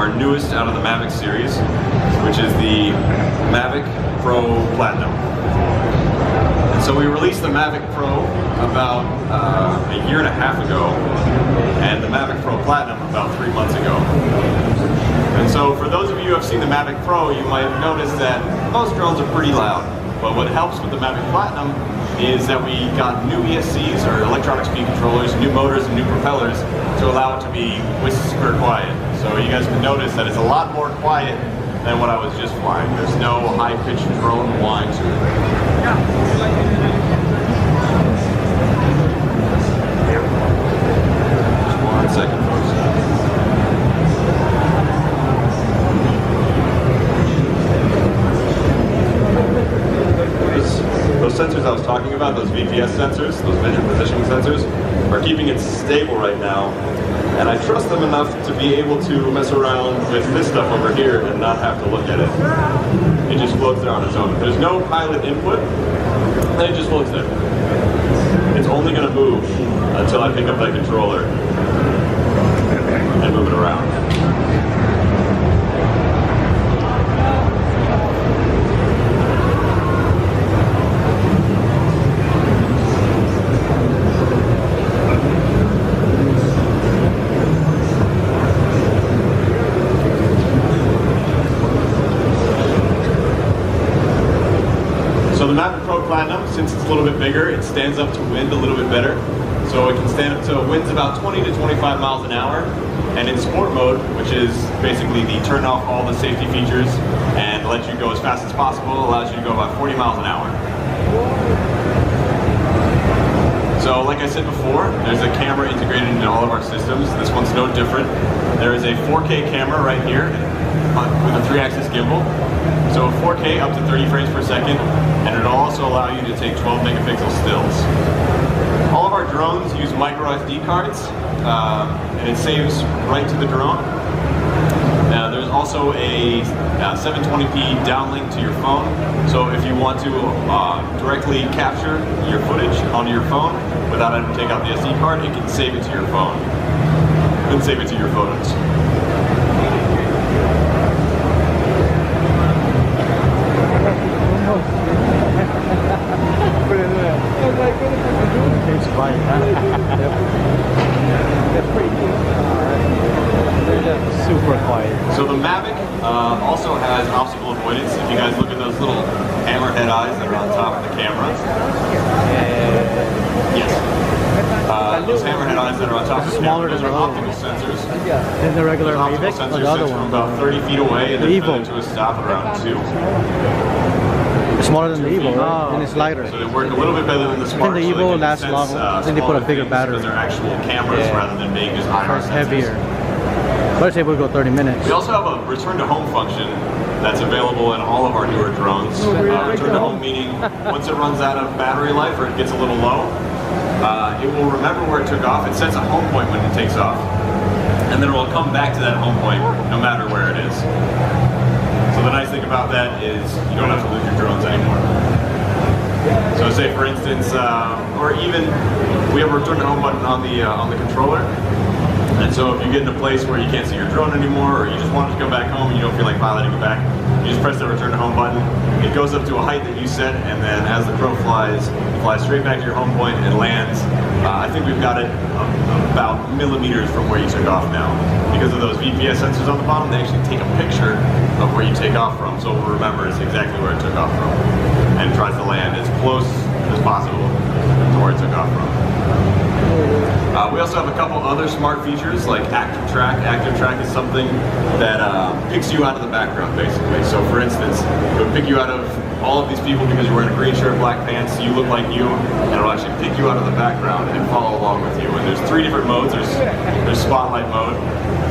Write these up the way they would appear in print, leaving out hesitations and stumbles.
our newest out of the Mavic series, which is the Mavic Pro Platinum. And so we released the Mavic Pro about a year and a half ago, and the Mavic Pro Platinum about 3 months ago. And so for those of you who have seen the Mavic Pro, you might have noticed that most drones are pretty loud. But what helps with the Mavic Platinum is that we got new ESCs, or electronic speed controllers, new motors and new propellers to allow it to be whisper quiet. So you guys can notice that it's a lot more quiet than what I was just flying. There's no high-pitched drone whine to it. Just 1 second, folks. Those sensors I was talking about, those VPS sensors, those vision positioning sensors, are keeping it stable right now. And I trust them enough to be able to mess around with this stuff over here and not have to look at it. It just floats there on its own. There's no pilot input, and it just floats there. It's only going to move until I pick up that controller and move it around. The Mavic Pro Platinum, since it's a little bit bigger, it stands up to wind a little bit better. So it can stand up to winds about 20 to 25 miles an hour. And in sport mode, which is basically the turn off all the safety features and let you go as fast as possible, allows you to go about 40 miles an hour. So like I said before, there's a camera integrated into all of our systems. This one's no different. There is a 4K camera right here with a 3-axis gimbal. So 4K up to 30 frames per second, and it'll also allow you to take 12 megapixel stills. All of our drones use micro SD cards, and it saves right to the drone. There's also a 720p downlink to your phone, so if you want to directly capture your footage onto your phone without having to take out the SD card, it can save it to your phone, and save it to your photos. It's quiet, huh? That's pretty cool. They're just super quiet. So the Mavic also has obstacle avoidance. If you guys look at those little hammerhead eyes that are on top of the camera. Yes. Those hammerhead eyes that are on top of the camera, those are optical sensors. Than the regular Mavic, sensors or the other from one? about 30 feet away and then to a stop at around 2. It's smaller than the Evo, right? And it's lighter. So they work a little bit better than the Smart. I think the Evo lasts longer. I think they put a bigger battery. Because they're actual cameras rather than being just IR It's sensors. heavier. But it's able to go 30 minutes. We also have a return to home function that's available in all of our newer drones. Return to home meaning once it runs out of battery life or it gets a little low, it will remember where it took off. It sets a home point when it takes off, and then it will come back to that home point no matter where it is. So the nice thing about that is you don't have to lose your drones anymore. So say for instance, or even we have a return to home button on the controller. And so if you get in a place where you can't see your drone anymore, or you just want to go back home and you don't feel like piloting it back, you just press the return to home button. It goes up to a height that you set, and then as the crow flies, it flies straight back to your home point and lands. I think we've got it about millimeters from where you took off now. Because of those VPS sensors on the bottom, they actually take a picture of where you take off from, so it remembers exactly where it took off from, and tries to land as close as possible to where it took off from. We also have a couple other smart features like Active Track. Active Track is something that picks you out of the background, basically. So for instance, it would pick you out of all of these people because you're wearing a green shirt, black pants, you look like you, and it'll actually pick you out of the background and follow along with you. And there's 3 different modes. There's Spotlight mode.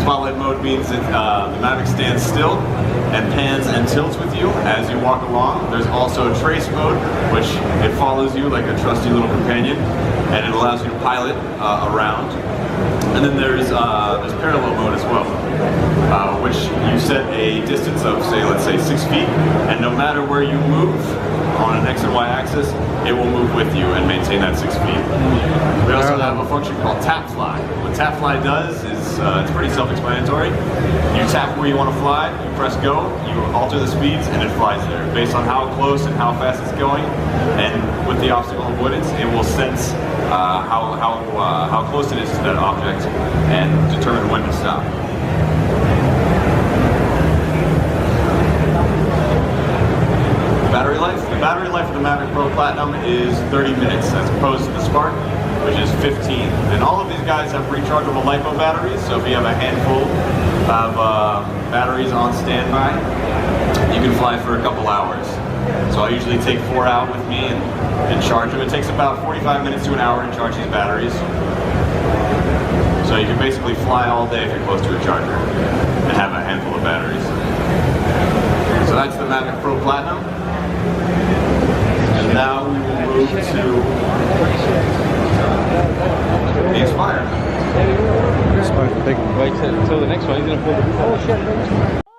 Spotlight mode means that the Mavic stands still and pans and tilts with you as you walk along. There's also Trace mode, which it follows you like a trusty little companion, and it allows you to pilot around. And then there's parallel mode as well, which you set a distance of, let's say 6 feet, and no matter where you move on an X and Y axis, it will move with you and maintain that 6 feet. We also have a function called Tap Fly. What Tap Fly does is it's pretty self-explanatory. You tap where you want to fly, you press go, you alter the speeds, and it flies there. Based on how close and how fast it's going, and with the obstacle avoidance, it will sense how close it is to that object and determine when to stop. Battery life? The battery life of the Mavic Pro Platinum is 30 minutes as opposed to the Spark, which is 15. And all of these guys have rechargeable LiPo batteries, so if you have a handful of batteries on standby, you can fly for a couple hours. So I usually take 4 out with me and charge them. It takes about 45 minutes to an hour to charge these batteries. So you can basically fly all day if you're close to a charger and have a handful of batteries. So that's the Mavic Pro Platinum. And now we will move to the Inspire. Inspire the big one. Wait till the next one. He's gonna pull the.